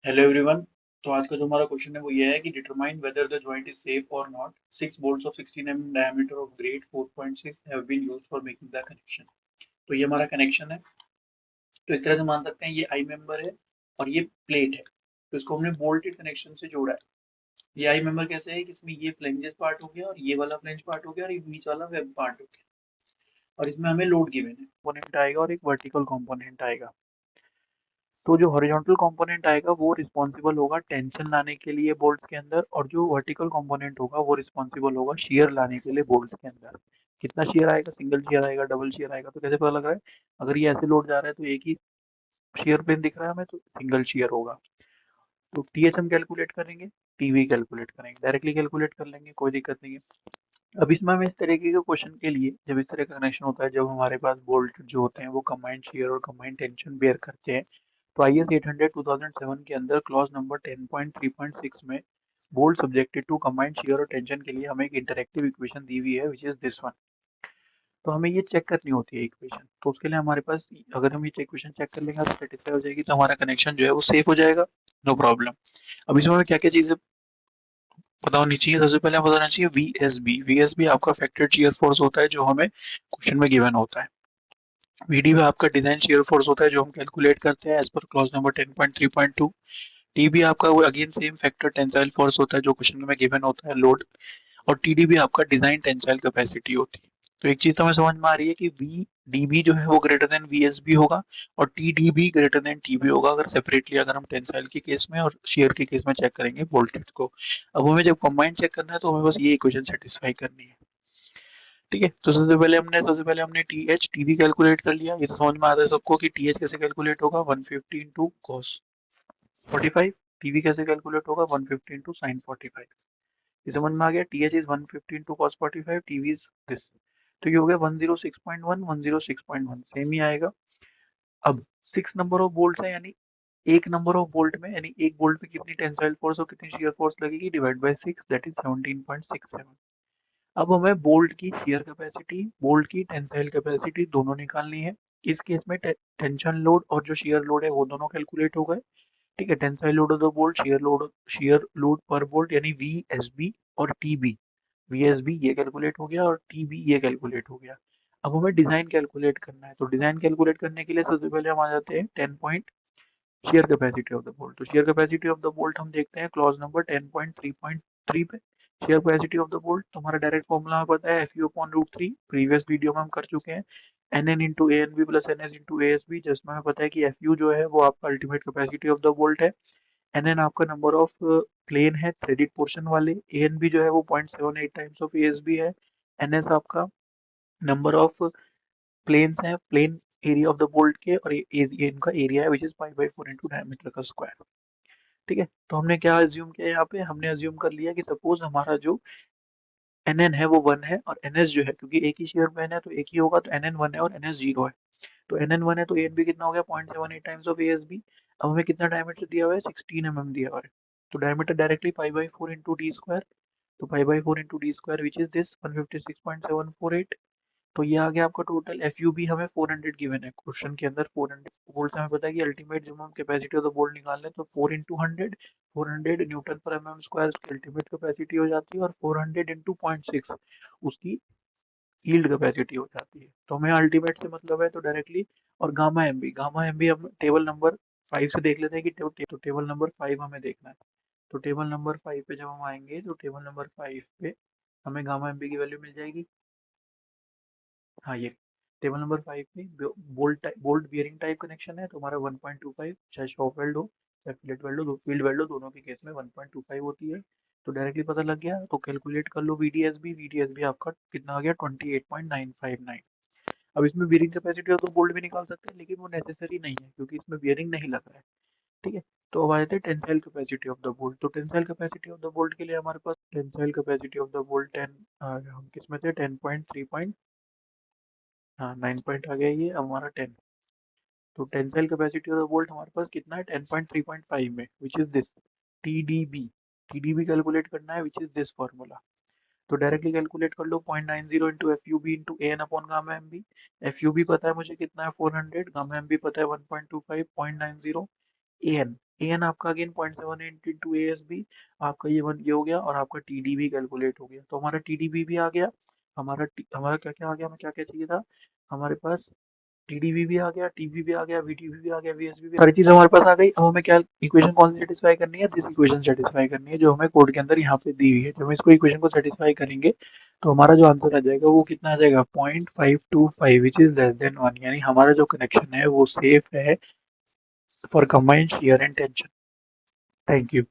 Hello everyone. तो आज का जो हमारा क्वेश्चन है वो ये है कि determine whether the joint is safe और not. Six bolts of 16 mm diameter of grade 4.6 have been used for making the connection. तो ये हमारा कनेक्शन है। तो एक तरह से मान सकते हैं ये आई मेंबर है और ये प्लेट है। तो इसको हमने बोल्टेड कनेक्शन से जोड़ा है। ये आई मेंबर कैसे है कि इसमें ये फ्लेंजेस पार्ट हो गया और ये वाला फ्लेंज पार्ट हो गया और ये बीच वाला वेब पार्ट हो गया। और इसमें हमें लोड गिवन है, कंपोनेंट आएगा और एक वर्टिकल कंपोनेंट आएगा। तो जो हॉरिजॉन्टल कंपोनेंट आएगा वो रिस्पॉन्सिबल होगा टेंशन लाने के लिए बोल्ट्स के अंदर, और जो वर्टिकल कंपोनेंट होगा वो रिस्पॉन्सिबल होगा शियर लाने के लिए बोल्ट्स के अंदर। कितना शियर आएगा, सिंगल शियर आएगा, डबल शियर आएगा, तो कैसे पता लग रहा है? अगर ये ऐसे लोड जा रहा है तो एक ही शियर प्लेन दिख रहा है हमें, तो सिंगल शियर होगा। तो टीएच हम कैलकुलेट करेंगे, टीवी कैलकुलेट करेंगे, डायरेक्टली कैलकुलेट कर लेंगे, कोई दिक्कत नहीं है। अब इसमें हम इस तरीके के क्वेश्चन के लिए, जब इस तरह का कनेक्शन होता है, जब हमारे पास बोल्ट जो होते हैं वो कंबाइंड शियर और कंबाइंड टेंशन बेयर करते हैं, तो आई एस 800 2007 के अंदर क्लॉज नंबर 10.3.6 में bolt subjected to combined shear और टेंशन के लिए हमें एक इंटरेक्टिव इक्वेशन दी हुई है विच इज दिस वन। तो हमें ये चेक करनी होती है इक्वेशन। तो उसके लिए हमारे पास, अगर हम ये इक्वेशन चेक कर लेंगे तो सेटिस्फाई हो जाएगी, तो हमारा कनेक्शन जो है वो सेफ हो जाएगा। No problem. अब इसमें हमें क्या क्या चीजें पता होनी चाहिए? सबसे पहले हमें बताना चाहिए V S B. V S B आपका फैक्टर्ड शियर फोर्स होता है जो हमें क्वेश्चन में गिवन होता है। वीडी में आपका डिजाइन शियर फोर्स होता है जो हम कैलकुलेट करते हैं as per clause number 10.3.2। TB आपका वो again same factor tensile force होता है जो क्वेश्चन में गिवन होता है, लोड। और टीडीबी आपका डिजाइन टेंसाइल कैपेसिटी होती है। तो एक चीज तो हमें समझ में आ रही है कि वी डीबी जो है वो greater than V S B होगा और T D B greater than T B होगा, अगर सेपरेटली अगर हम टेंसाइल के केस में और शेयर के केस में चेक करेंगे वोल्टेज को। अब हमें जब कंबाइंड चेक करना है तो हमें बस ये इक्वेशन सेटिस्फाई करनी है। ठीक है, तो सबसे पहले हमने T H T V calculate कर लिया। ये तो समझ में आता है सबको कि टी एच कैसे कैलकुलेट होगा, 150 इंटू कॉस 45। टीवी कैसे कैलकुलेट होगा, 150 इंटू साइन 45। ये समझ में आ गया। T H is 150 into cos 45, TV is this. तो ये हो गया 106.1 106.1, सेम ही आएगा। अब 6 नंबर ऑफ बोल्ट है, यानी एक नंबर ऑफ बोल्ट में, यानी एक बोल्ट में कितनी टेंसाइल फोर्स और कितनी शियर फोर्स लगेगी, डिवाइड बाय 6, दैट इज 17.67। अब हमें बोल्ट की शियर कैपेसिटी, बोल्ट की टेंसाइल कैपेसिटी दोनों निकालनी है। इस केस में टेंशन लोड और जो शियर लोड है वो दोनों कैलकुलेट हो गए। ठीक है, tensile load of the bolt, shear load पर बोल्ट यानी वी एस बी और T B. V S B ये कैलकुलेट हो गया और टी बी ये कैलकुलेट हो गया। अब हमें डिजाइन कैलकुलेट करना है, तो डिजाइन कैलकुलेट करने के लिए सबसे पहले हम आ जाते हैं 10 point share capacity of the bolt. तो share capacity of the bolt हम देखते हैं क्लॉज नंबर 10.3.3 पे। Share capacity of the bolt तो हमारा डायरेक्ट फॉर्मूला हमें पता है, f u upon root three, previous video में हम कर चुके हैं। N n into a N b plus n s into A S b, जिसमें हमें पता है कि एफ यू जो है वो आपका ultimate capacity of the bolt है। एन एन आपका नंबर ऑफ प्लेन है थ्रेडेड पोर्शन वाले, ए एन बी जो है वो 0.78 times of A S B है। एन एस आपका नंबर ऑफ प्लेन्स हैं, plane area of the bolt के, और ये इनका एरिया है which is pi by 4 into diameter का स्क्वायर। ठीक है, तो हमने क्या अज्यूम किया यहाँ पे, हमने अज्यूम कर लिया कि सपोज हमारा जो एन एन है वो वन है और एन एस जो है, क्योंकि एक ही शेयर पेन है तो एक ही होगा, तो एन एन वन है और एन एस जीरो है। तो एन एन वन है तो ए एन बी कितना हो गया, 0.78 times of A S B. अब हमें कितना डायमीटर दिया हुआ है, 16 mm दिया हुआ है। तो diameter directly pi by 4 into d square. तो pi by 4 into d square which is this 156.748। तो ये आ गया आपका टोटल। एफ यू बी हमें 400 गिवन है क्वेश्चन के अंदर, 400 बोल्ट हमें पता है कि अल्टीमेट जब हम कैपेसिटी ऑफ द बोल्ट निकाल लें तो 4 इंटू 100, 400 न्यूटन पर एम एम स्क्वायर उसकी अल्टीमेट कैपेसिटी हो जाती है, और 400 इंटू 0.6 उसकी यील्ड कैपेसिटी हो जाती है। तो हमें अल्टीमेट से मतलब है तो डायरेक्टली। और गामा एम बी हम टेबल नंबर 5 से देख लेते हैं कि तो टेबल नंबर 5 हमें देखना है। तो टेबल नंबर 5 पे जब हम आएंगे तो टेबल नंबर 5 पे हमें गामा एम बी की वैल्यू मिल जाएगी। हाँ, ये टेबल नंबर 5 पे बोल्ट बियरिंग टाइप कनेक्शन है तो हमारा 1.25, चाहे शॉप वेल्ड हो चाहे फिलेट वेल्ड हो, फील्ड वेल्ड हो, दोनों के केस में 1.25 होती है। तो डायरेक्टली पता लग गया, तो कैलकुलेट कर लो वीडीएसबी। वीडीएसबी आपका कितना आ गया, 28.959। अब इसमें बियरिंग कैपेसिटी हो तो बोल्ट भी निकाल सकते हैं, लेकिन वो नेसेसरी नहीं है क्योंकि इसमें बियरिंग नहीं लग रहा है। ठीक है, तो अब आ जाते हैं tensile capacity of the bolt. तो tensile capacity of the bolt के लिए हमारे पास tensile capacity of the bolt 10, हम किसमें थे, 10.3 हाँ 9 पॉइंट आ गया, ये अब हमारा 10। तो tensile capacity of the bolt हमारे पास कितना है, 10.3.5 में, which is this t D b. T D b calculate करना है विच इज दिस फॉर्मूला। तो डायरेक्टली कैलकुलेट कर लो, 0.90 into f u b into a n upon gamma m b. F u b पता है मुझे कितना है 400, गामा एम बी पता है 1.25, 0.90 ए एन आपका again 0.78 into A S B, आपका ये हो गया, और आपका टी डी भी कैलकुलेट हो गया। तो हमारा टी डी बी भी आ गया, हमारा क्या क्या आ गया, हमें क्या क्या चाहिए था, हमारे पास टीडीबी भी आ गया, टीबी भी आ गया, वीटीबी भी आ गया, वीएसबी भी, सारी चीज हमारे पास आ गई। अब हमें क्या इक्वेशन कौन सी सेटिस्फाई करनी है, दिस इक्वेशन सेटिस्फाई करनी है, जो हमें कोड के अंदर यहाँ पे दी हुई है। जब हम इसको इक्वेशन को सेटिस्फाई करेंगे तो हमारा जो आंसर आ जाएगा वो कितना आ जाएगा, 0.525, विच इज लेस देन 1, यानी हमारा जो कनेक्शन है वो सेफ है for combined shear and tension. Thank you.